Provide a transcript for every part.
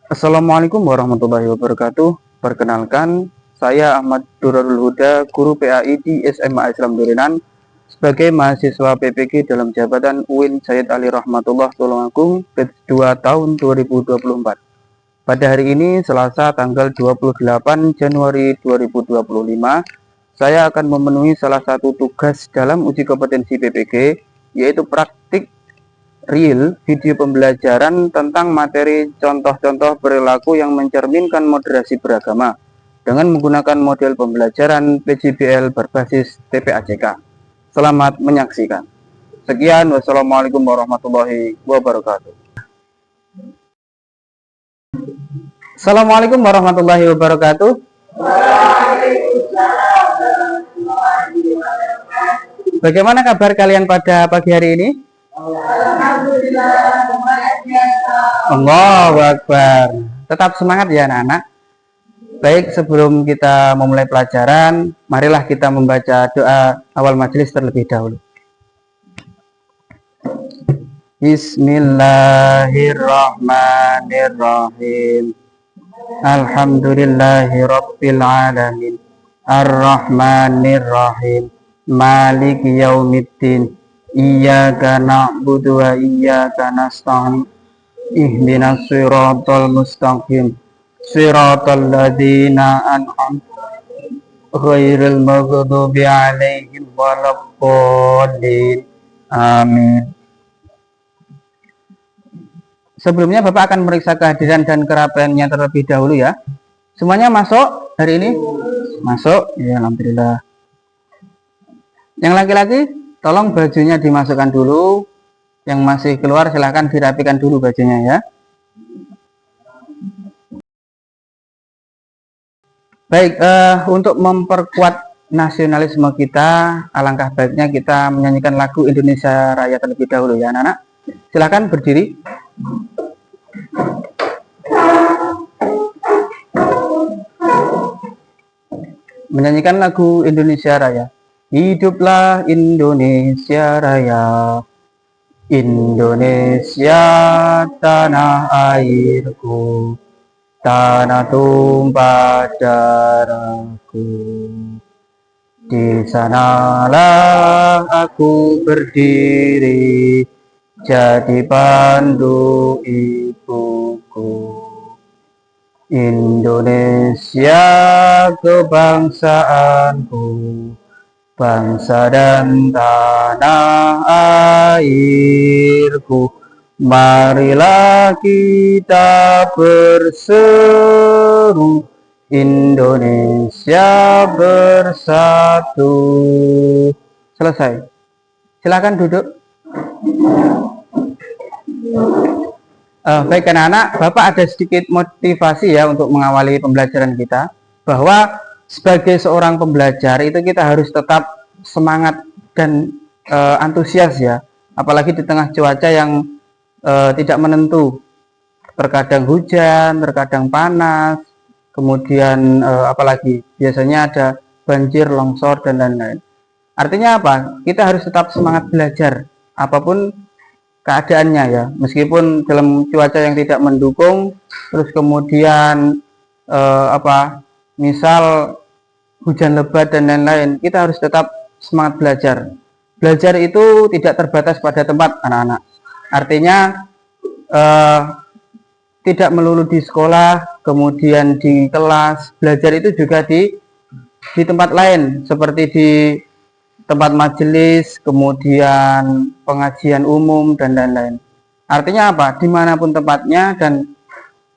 Assalamualaikum warahmatullahi wabarakatuh. Perkenalkan, saya Ahmad Durarul Huda, guru PAI di SMA Islam Durinan, sebagai mahasiswa PPG dalam jabatan UIN Sayyid Ali Rahmatullah Tulungagung, batch 2 tahun 2024. Pada hari ini, Selasa tanggal 28 Januari 2025, saya akan memenuhi salah satu tugas dalam uji kompetensi PPG, yaitu praktik real video pembelajaran tentang materi contoh-contoh perilaku yang mencerminkan moderasi beragama dengan menggunakan model pembelajaran PJBL berbasis TPACK. Selamat menyaksikan. Sekian, wassalamualaikum warahmatullahi wabarakatuh. Assalamualaikum warahmatullahi wabarakatuh. Bagaimana kabar kalian pada pagi hari ini? Allahu Akbar. Tetap semangat ya anak-anak. Baik, sebelum kita memulai pelajaran, marilah kita membaca doa awal majelis terlebih dahulu. Bismillahirrahmanirrahim. Alhamdulillahirabbil alamin. Ar-Rahmanirrahim. Maliki yaumiddin. Iyyaka na'budu wa iyyaka nasta'in. Ihdinas siratal mustaqim. Siratal ladzina an'amta ghairil maghdubi 'alaihim waladdallin. Amin. Sebelumnya Bapak akan meriksa kehadiran dan kerapiannya terlebih dahulu ya. Semuanya masuk hari ini? Masuk. Ya, alhamdulillah. Yang laki-laki tolong bajunya dimasukkan dulu. Yang masih keluar silahkan dirapikan dulu bajunya ya. Baik, untuk memperkuat nasionalisme kita, alangkah baiknya kita menyanyikan lagu Indonesia Raya terlebih dahulu ya anak-anak. Silahkan berdiri. Menyanyikan lagu Indonesia Raya. Hiduplah Indonesia Raya, Indonesia tanah airku, tanah tumpah darahku. Di sanalah aku berdiri, jadi pandu ibuku. Indonesia kebangsaanku, bangsa dan tanah airku. Marilah kita berseru, Indonesia bersatu. Selesai. Silakan duduk. Baik anak-anak, Bapak ada sedikit motivasi ya untuk mengawali pembelajaran kita, bahwa sebagai seorang pembelajar itu kita harus tetap semangat dan antusias ya, apalagi di tengah cuaca yang tidak menentu, terkadang hujan, terkadang panas, kemudian apalagi biasanya ada banjir, longsor dan lain-lain. Artinya apa? Kita harus tetap semangat belajar apapun keadaannya ya, meskipun dalam cuaca yang tidak mendukung, terus kemudian misal hujan lebat dan lain-lain, kita harus tetap semangat belajar. Belajar itu tidak terbatas pada tempat anak-anak. Artinya tidak melulu di sekolah, kemudian di kelas. Belajar itu juga di tempat lain, seperti di tempat majelis, kemudian pengajian umum dan lain-lain. Artinya apa? Dimanapun tempatnya dan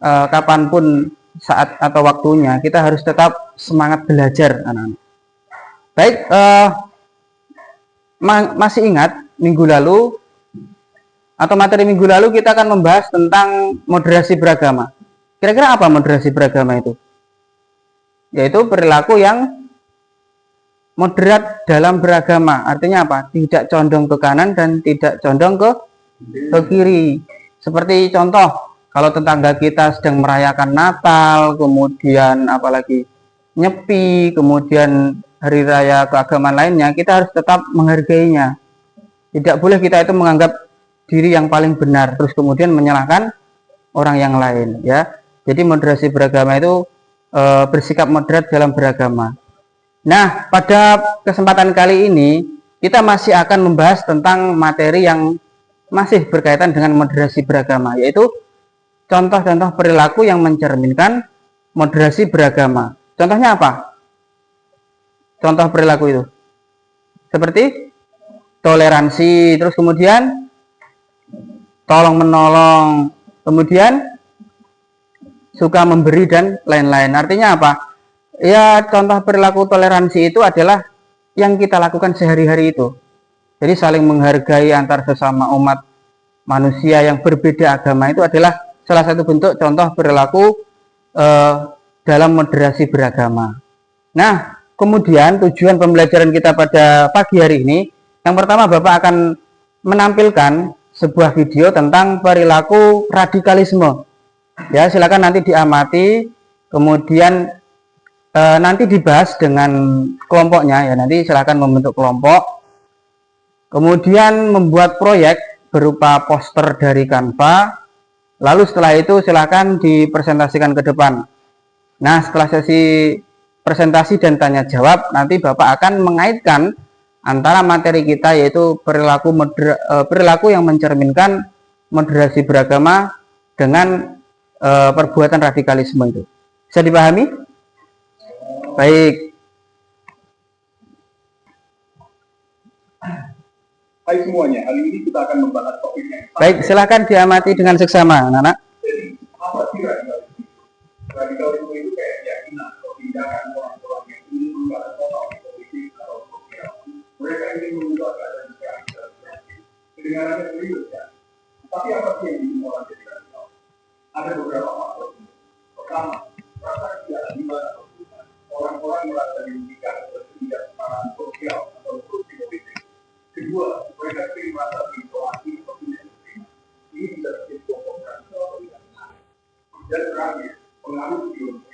kapanpun saat atau waktunya, kita harus tetap semangat belajar, anak-anak. Baik, masih ingat minggu lalu atau materi minggu lalu kita akan membahas tentang moderasi beragama. Kira-kira apa moderasi beragama itu? Yaitu perilaku yang moderat dalam beragama. Artinya apa? Tidak condong ke kanan dan tidak condong ke kiri. Seperti contoh, kalau tetangga kita sedang merayakan Natal, kemudian apalagi Nyepi, kemudian hari raya keagamaan lainnya, kita harus tetap menghargainya. Tidak boleh kita itu menganggap diri yang paling benar, terus kemudian menyalahkan orang yang lain, ya. Jadi moderasi beragama itu bersikap moderat dalam beragama. Nah, pada kesempatan kali ini kita masih akan membahas tentang materi yang masih berkaitan dengan moderasi beragama, yaitu contoh-contoh perilaku yang mencerminkan moderasi beragama. Contohnya apa? Contoh perilaku itu seperti toleransi, terus kemudian tolong menolong, kemudian suka memberi dan lain-lain. Artinya apa? Ya, contoh perilaku toleransi itu adalah yang kita lakukan sehari-hari itu. Jadi saling menghargai antar sesama umat manusia yang berbeda agama itu adalah salah satu bentuk contoh perilaku dalam moderasi beragama. Nah, kemudian tujuan pembelajaran kita pada pagi hari ini, yang pertama Bapak akan menampilkan sebuah video tentang perilaku radikalisme. Ya, silakan nanti diamati, kemudian nanti dibahas dengan kelompoknya ya. Nanti silakan membentuk kelompok, kemudian membuat proyek berupa poster dari Canva. Lalu setelah itu silakan dipresentasikan ke depan. Nah, setelah sesi presentasi dan tanya jawab, nanti Bapak akan mengaitkan antara materi kita, yaitu perilaku yang mencerminkan moderasi beragama dengan perbuatan radikalisme itu. Bisa dipahami? Baik. Hai semuanya, hari ini kita akan membahas topiknya. Baik, silakan diamati dengan seksama, anak-anak. Jadi, apa sih radikalisme? Radikalisme itu kayak keyakinan atau tindakan orang-orang yang ingin mengubah total politik atau sosial. Mereka ingin mengubah keadaan sekarang secara drastis. Kedengarannya serius ya. Tapi apa sih yang bikin orang jadi radikal? Ada beberapa faktor. Pertama, rasa keadilan atau bukan. Orang-orang merasa dirugikan oleh ketidaksetaraan sosial atau korupsi politik. Kedua, mereka sering merasa terisolasi atau tidak diterima. Ini bisa menjadi kelompok radikal atau tidak. Dan terakhir, pengaruh ideologi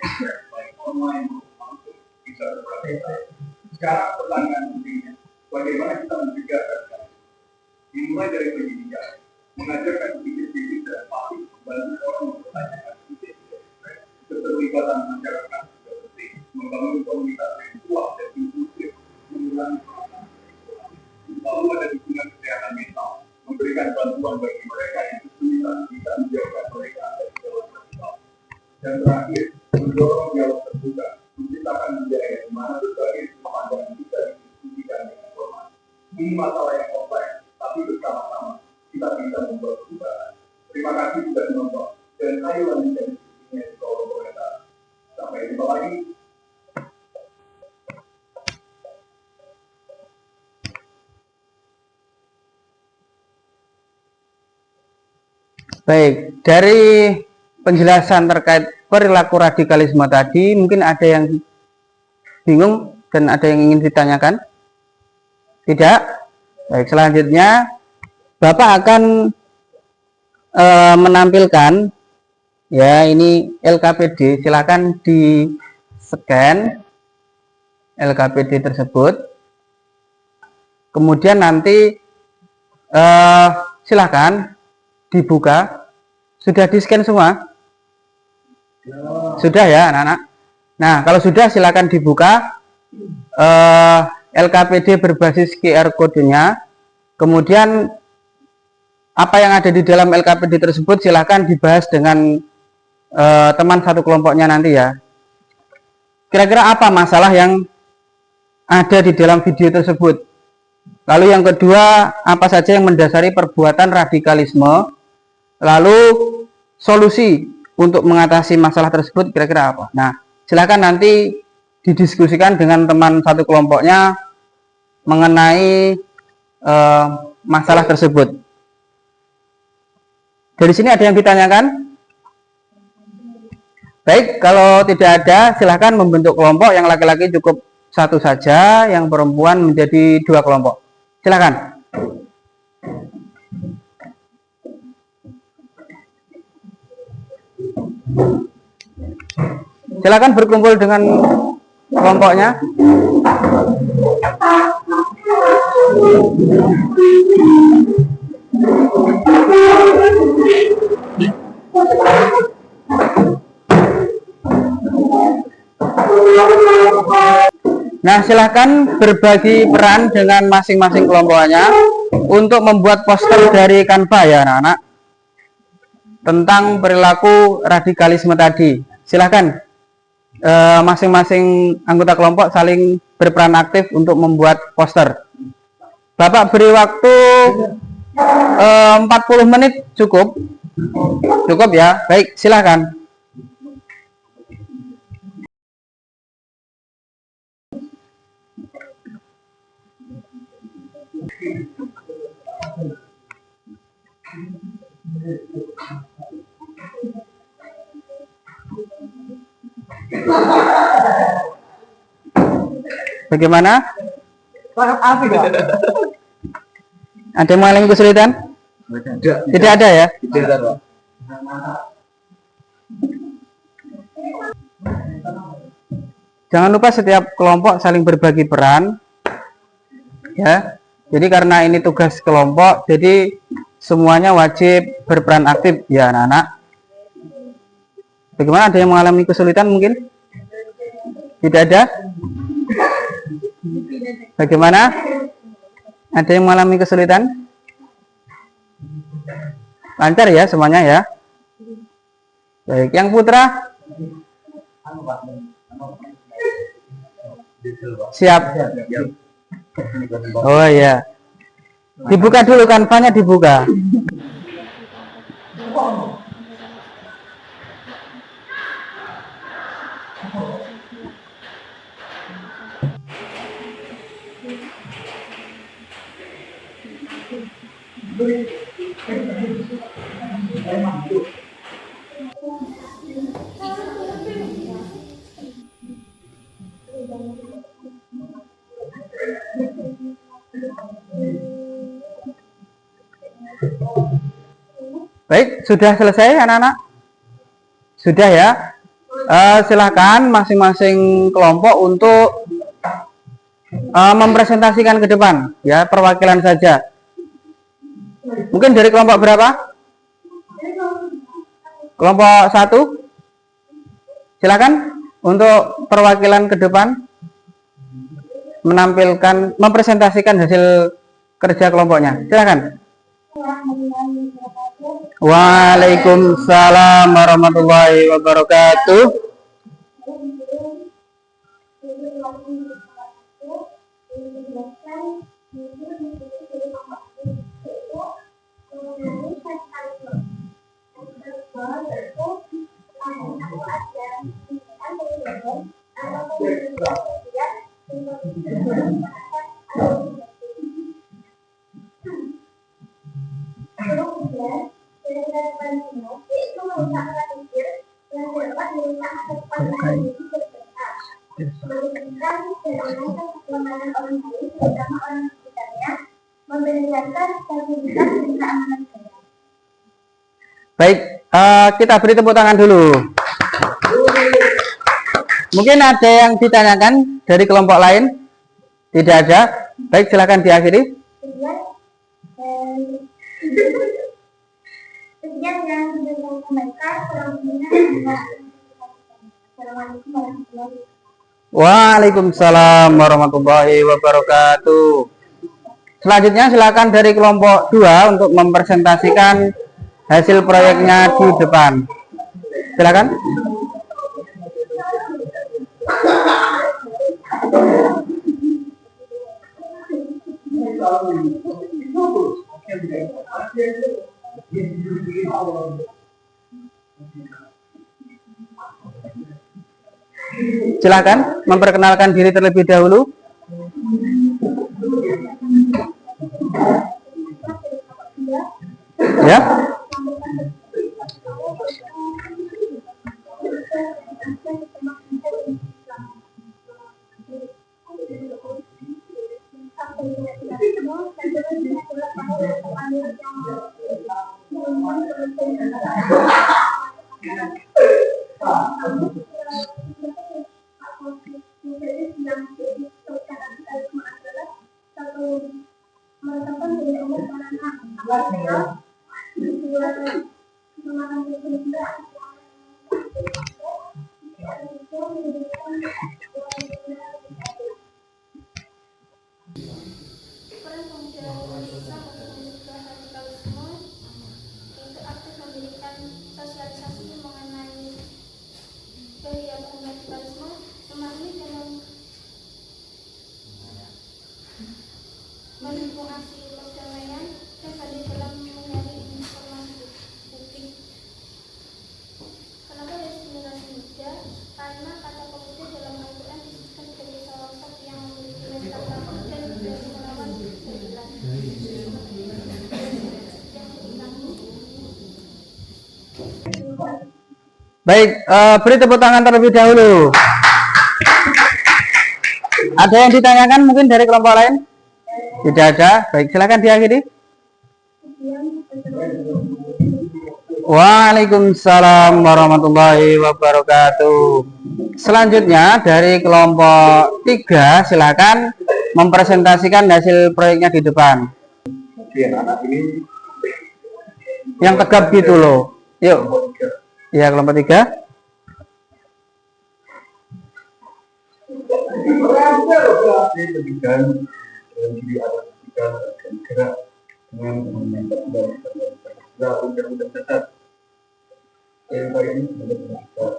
baik online maupun langsung bisa berbeda. Sekarang pertanyaan pentingnya, bagaimana kita mencegah radikalisme? Dimulai dari pendidikan, mengajarkan berpikir kritis dan paham, membantu orang mempertanyakan ide keterlibatan masyarakat juga penting, membangun komunitas yang kuat dan inklusif, mengurangi perasaan isolasi. Lalu ada dukungan kesehatan mental, memberikan bantuan bagi mereka yang kesulitan bisa menjauhkan mereka dari jalan radikal. Dan terakhir, mendorong dialog terbuka, menciptakan budaya di mana berbagai pandangan bisa didiskusikan dengan hormat. Ini masalah yang kompleks, tapi bersama-sama kita bisa membuat perubahan. Terima kasih sudah menonton, dan ayo lanjutkan diskusinya di kolom komentar. Sampai jumpa lagi. Baik, dari penjelasan terkait perilaku radikalisme tadi, mungkin ada yang bingung dan ada yang ingin ditanyakan? Tidak? Baik, selanjutnya Bapak akan menampilkan ya, ini LKPD. Silakan di scan LKPD tersebut. Kemudian nanti silakan dibuka. Sudah di scan semua? Sudah ya anak-anak? Nah, kalau sudah silakan dibuka LKPD berbasis QR kodenya. Kemudian apa yang ada di dalam LKPD tersebut silakan dibahas dengan teman satu kelompoknya nanti ya. Kira-kira apa masalah yang ada di dalam video tersebut? Lalu yang kedua, apa saja yang mendasari perbuatan radikalisme? Lalu solusi untuk mengatasi masalah tersebut kira-kira apa? Nah, silakan nanti didiskusikan dengan teman satu kelompoknya mengenai masalah tersebut. Dari sini ada yang ditanyakan? Baik, kalau tidak ada, silakan membentuk kelompok. Yang laki-laki cukup satu saja, yang perempuan menjadi 2 kelompok. Silakan. Silakan berkumpul dengan kelompoknya. Nah, silahkan berbagi peran dengan masing-masing kelompoknya untuk membuat poster dari Canva ya anak-anak, tentang perilaku radikalisme tadi. Silahkan masing-masing anggota kelompok saling berperan aktif untuk membuat poster. Bapak beri waktu 40 menit cukup. Cukup ya. Baik, silahkan. Bagaimana? Ada yang mengalami kesulitan? Tidak ada ya? Tidak ada. Jangan lupa setiap kelompok saling berbagi peran. Ya. Jadi karena ini tugas kelompok, jadi semuanya wajib berperan aktif ya anak-anak. Bagaimana, ada yang mengalami kesulitan mungkin? Tidak ada? Bagaimana? Ada yang mengalami kesulitan? Lancar ya semuanya ya? Baik, yang putra? Siap? Oh ya. Dibuka dulu, kanvanya dibuka. Baik, sudah selesai anak-anak? Sudah ya? Silahkan masing-masing kelompok untuk mempresentasikan ke depan, ya, perwakilan saja. Mungkin dari kelompok berapa? Kelompok 1? Silakan untuk perwakilan ke depan menampilkan, mempresentasikan hasil kerja kelompoknya. Silakan. Waalaikumsalam warahmatullahi wabarakatuh. Baik, kita beri tepuk tangan dulu. Mungkin ada yang ditanyakan dari kelompok lain? Tidak ada. Baik, silakan diakhiri. Waalaikumsalam warahmatullahi wabarakatuh. Selanjutnya silakan dari kelompok 2 untuk mempresentasikan hasil proyeknya di depan. Silakan. Silakan memperkenalkan diri terlebih dahulu. Ya. yang bisa untuk mencegah radikalisme, yaitu aktif memberikan sosialisasi mengenai kegiatan radikalisme, memahami dan mendukung aksi perdamaian, dan hadir dalam menyaring informasi publik. Kenapa dari generasi muda? Karena kata pemuda dalam Al-Quran disebutkan sebagai sosok yang memiliki mental takut dan berani melawan kebenaran. Baik, beri tepuk tangan terlebih dahulu. Ada yang ditanyakan mungkin dari kelompok lain? Tidak ada. Baik, silakan diakhiri. Waalaikumsalam warahmatullahi wabarakatuh. Selanjutnya dari kelompok 3, silakan mempresentasikan hasil proyeknya di depan. Anak ini Yang tegap gitu loh. Yuk. Ya, kelompok 3. pendidikan dan diri ada pendidikan dan gerak dengan menembak dan undang-undang dasar. Yang kali ini sebagai pendidikan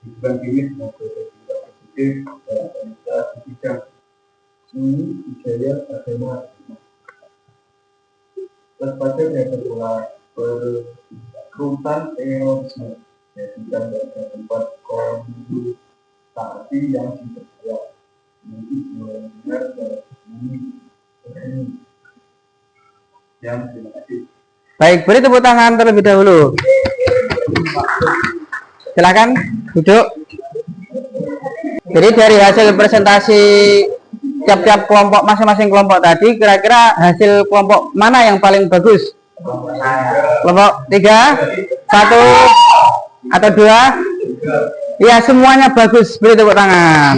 bukan ini sebagai pendidikan positif dalam pendidikan di bidang seni, budaya, agama. Kelas pelajar yang berkerutan terorisme dan tempat komunikasi yang dipercaya. Baik, beri tepuk tangan terlebih dahulu. Silakan duduk. Jadi dari hasil presentasi tiap-tiap kelompok, masing-masing kelompok tadi, kira-kira hasil kelompok mana yang paling bagus? Kelompok 3, 1 atau 2? Ya, semuanya bagus. Beri tepuk tangan.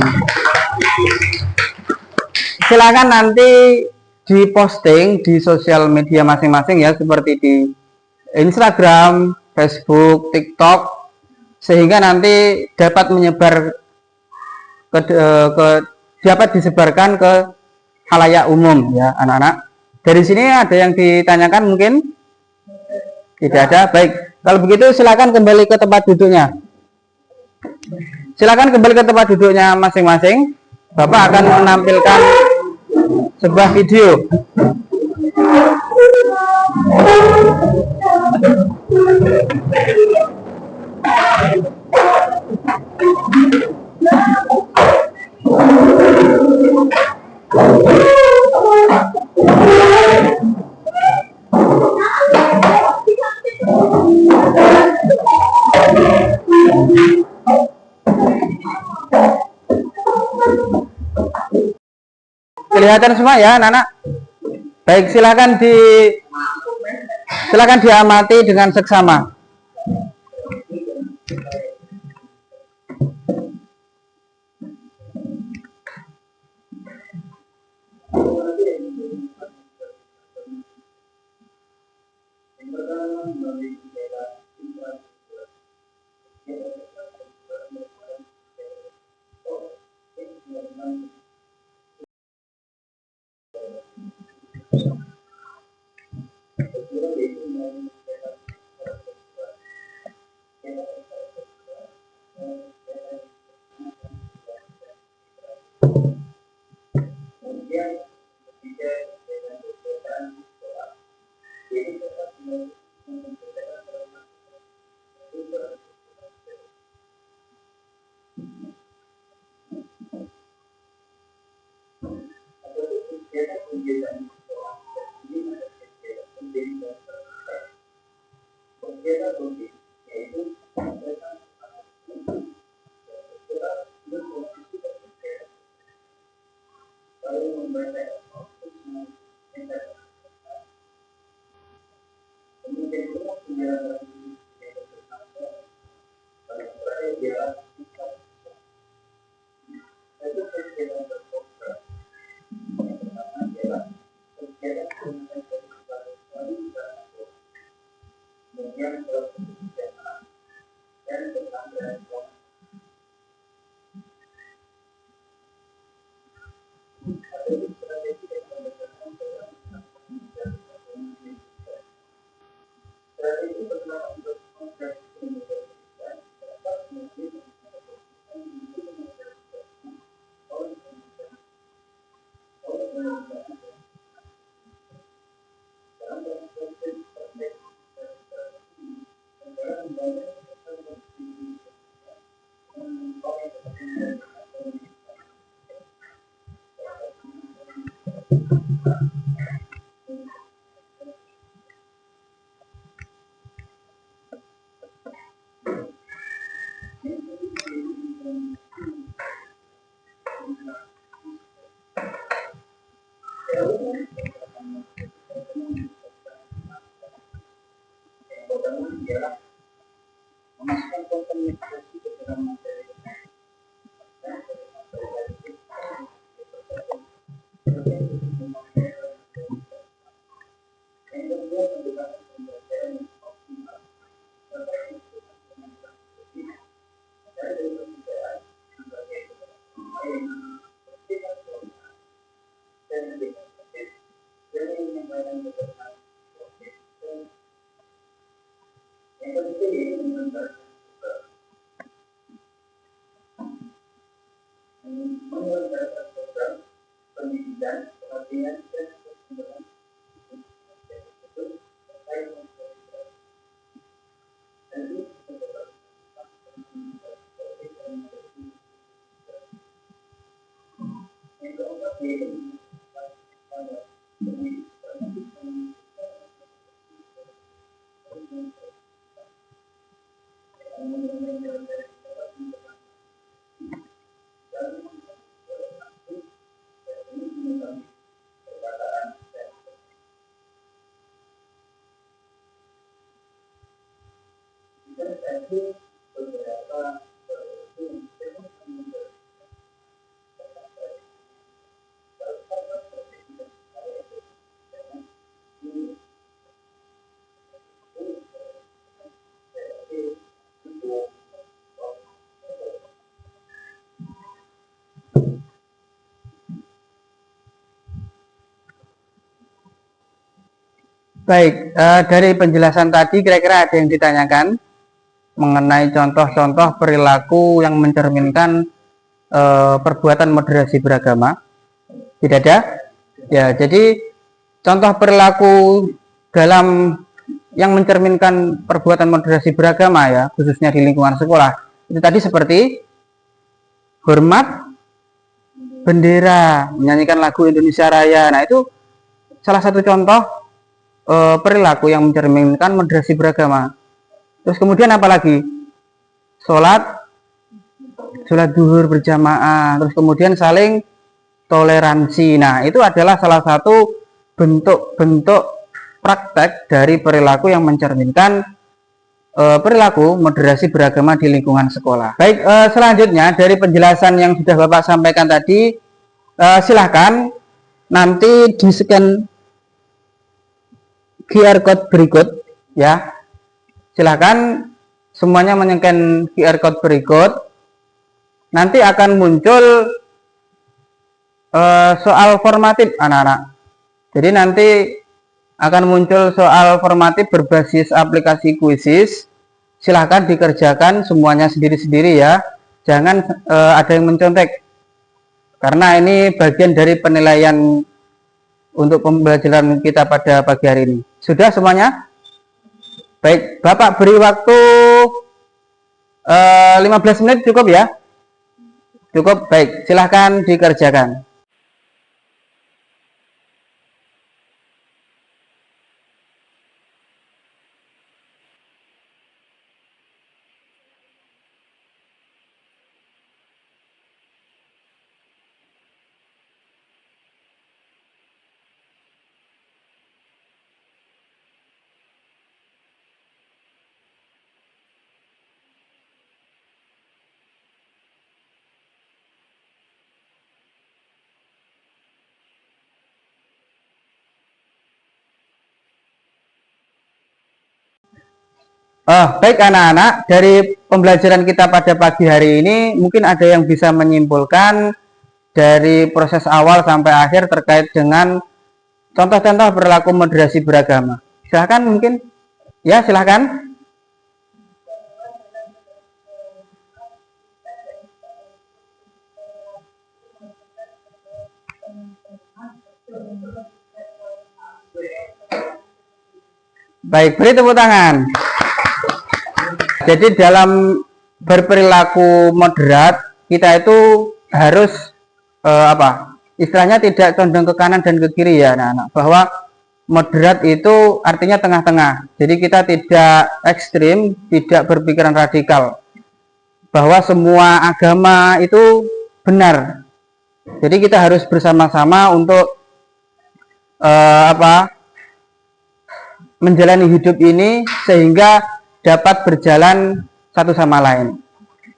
Silakan nanti diposting di sosial media masing-masing ya, seperti di Instagram, Facebook, TikTok, sehingga nanti dapat menyebar dapat disebarkan ke khalayak umum ya, anak-anak. Dari sini ada yang ditanyakan mungkin? Tidak ada. Baik, kalau begitu silakan kembali ke tempat duduknya. Silakan kembali ke tempat duduknya masing-masing. Bapak akan menampilkan sebuah video. Kelihatan semua ya, anak-anak. Baik, silakan diamati dengan seksama. memasukkan konten migrasi ke dalam materi. Yang kedua, pendekatan pembelajaran yang optimal. Dari pembelajaran sebagai pemain dan dari menyampaikan kebenaran. Yang ketiga yaitu mengenalkan program pendidikan, pelatihan dan perkembangan yang keempat yaitu Baik, dari penjelasan tadi kira-kira ada yang ditanyakan mengenai contoh-contoh perilaku yang mencerminkan perbuatan moderasi beragama. Tidak ada? Ya, jadi contoh perilaku dalam yang mencerminkan perbuatan moderasi beragama ya, khususnya di lingkungan sekolah, itu tadi seperti hormat bendera, menyanyikan lagu Indonesia Raya. Nah, itu salah satu contoh perilaku yang mencerminkan moderasi beragama. Terus kemudian apalagi? Sholat zuhur berjamaah, terus kemudian saling toleransi. Nah, itu adalah salah satu bentuk-bentuk praktek dari perilaku yang mencerminkan perilaku moderasi beragama di lingkungan sekolah. Baik, selanjutnya dari penjelasan yang sudah Bapak sampaikan tadi, silahkan nanti di-scan QR code berikut ya. Silahkan semuanya men-scan QR code berikut. Nanti akan muncul soal formatif anak-anak. Jadi nanti akan muncul soal formatif berbasis aplikasi Quizzes. Silahkan dikerjakan semuanya sendiri-sendiri ya. Jangan ada yang mencontek. Karena ini bagian dari penilaian untuk pembelajaran kita pada pagi hari ini. Sudah semuanya? Baik, Bapak beri waktu 15 menit cukup ya? Cukup, baik. Silahkan dikerjakan. Baik anak-anak, dari pembelajaran kita pada pagi hari ini mungkin ada yang bisa menyimpulkan dari proses awal sampai akhir terkait dengan contoh-contoh perilaku moderasi beragama. Silahkan mungkin. Ya, silahkan. Baik, beri tepuk tangan. Jadi dalam berperilaku moderat, kita itu harus istilahnya tidak condong ke kanan dan ke kiri ya anak-anak. Bahwa moderat itu artinya tengah-tengah. Jadi kita tidak ekstrim, tidak berpikiran radikal. Bahwa semua agama itu benar. Jadi kita harus bersama-sama untuk menjalani hidup ini sehingga dapat berjalan satu sama lain.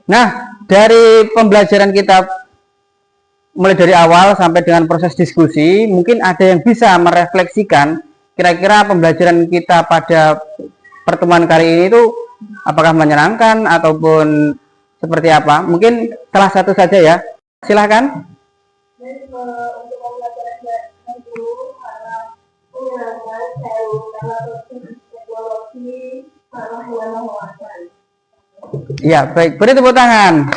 Nah, dari pembelajaran kita mulai dari awal sampai dengan proses diskusi, mungkin ada yang bisa merefleksikan kira-kira pembelajaran kita pada pertemuan kali ini itu apakah menyenangkan ataupun seperti apa. Mungkin salah satu saja ya, silahkan. Untuk pembelajaran itu karena penyerangan teknologi karena yang menguasai. Ya, baik, beri tepuk tangan.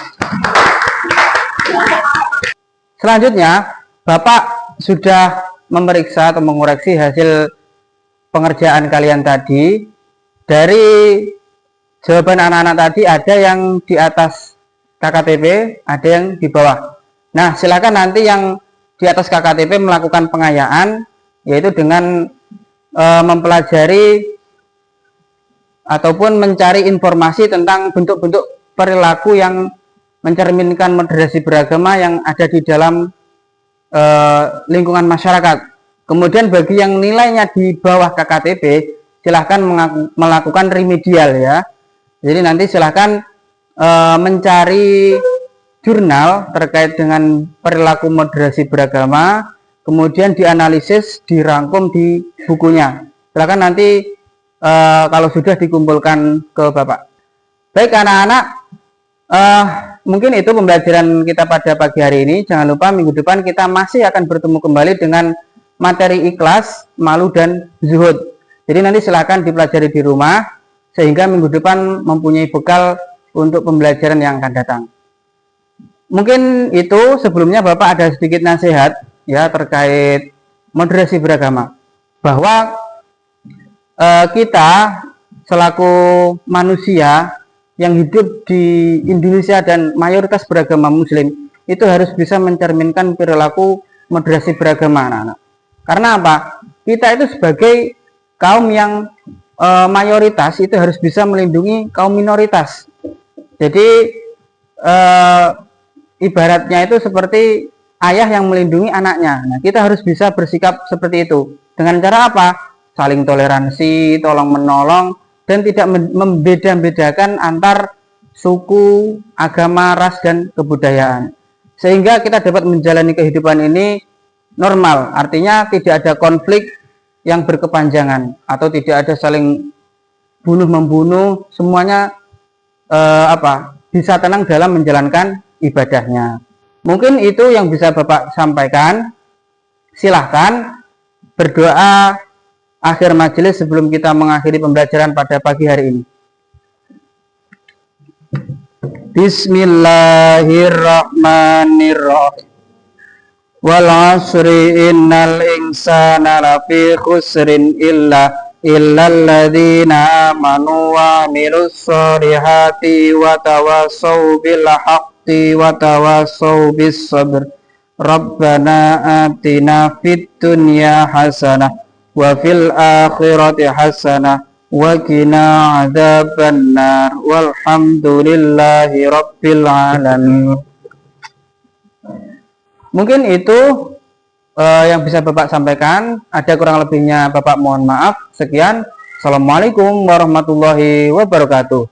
Selanjutnya, Bapak sudah memeriksa atau mengoreksi hasil pengerjaan kalian tadi. Dari jawaban anak-anak tadi ada yang di atas KKTP, ada yang di bawah. Nah, silakan nanti yang di atas KKTP melakukan pengayaan, yaitu dengan mempelajari ataupun mencari informasi tentang bentuk-bentuk perilaku yang mencerminkan moderasi beragama yang ada di dalam lingkungan masyarakat. Kemudian bagi yang nilainya di bawah KKTP, silahkan melakukan remedial ya. Jadi nanti silahkan mencari jurnal terkait dengan perilaku moderasi beragama, kemudian dianalisis, dirangkum di bukunya. Silahkan nanti kalau sudah dikumpulkan ke Bapak. Baik anak-anak, mungkin itu pembelajaran kita pada pagi hari ini. Jangan lupa minggu depan kita masih akan bertemu kembali dengan materi ikhlas, malu, dan zuhud. Jadi nanti silahkan dipelajari di rumah, sehingga minggu depan mempunyai bekal untuk pembelajaran yang akan datang. Mungkin itu sebelumnya Bapak ada sedikit nasihat ya terkait moderasi beragama. Bahwa kita selaku manusia yang hidup di Indonesia dan mayoritas beragama muslim itu harus bisa mencerminkan perilaku moderasi beragama anak-anak. Karena apa? Kita itu sebagai kaum yang mayoritas itu harus bisa melindungi kaum minoritas. Jadi ibaratnya itu seperti ayah yang melindungi anaknya. Nah, kita harus bisa bersikap seperti itu. Dengan cara apa? Saling toleransi, tolong menolong, dan tidak membeda-bedakan antar suku, agama, ras, dan kebudayaan. Sehingga kita dapat menjalani kehidupan ini normal. Artinya tidak ada konflik yang berkepanjangan atau tidak ada saling bunuh-membunuh. Semuanya bisa tenang dalam menjalankan ibadahnya. Mungkin itu yang bisa Bapak sampaikan. Silahkan berdoa akhir majelis sebelum kita mengakhiri pembelajaran pada pagi hari ini. Bismillahirrahmanirrahim. Wal 'asri innal insana lafi khusrin illal ladzina amanu wa 'amilus sholihati wa tawassaw bil haqqi wa tawassaw bis sabr. Rabbana atina fid dunya hasanah wa fil akhirati hasanah wa qina adzabannar walhamdulillahi rabbil alamin. Mungkin itu yang bisa Bapak sampaikan. Ada kurang lebihnya Bapak mohon maaf. Sekian. Assalamualaikum warahmatullahi wabarakatuh.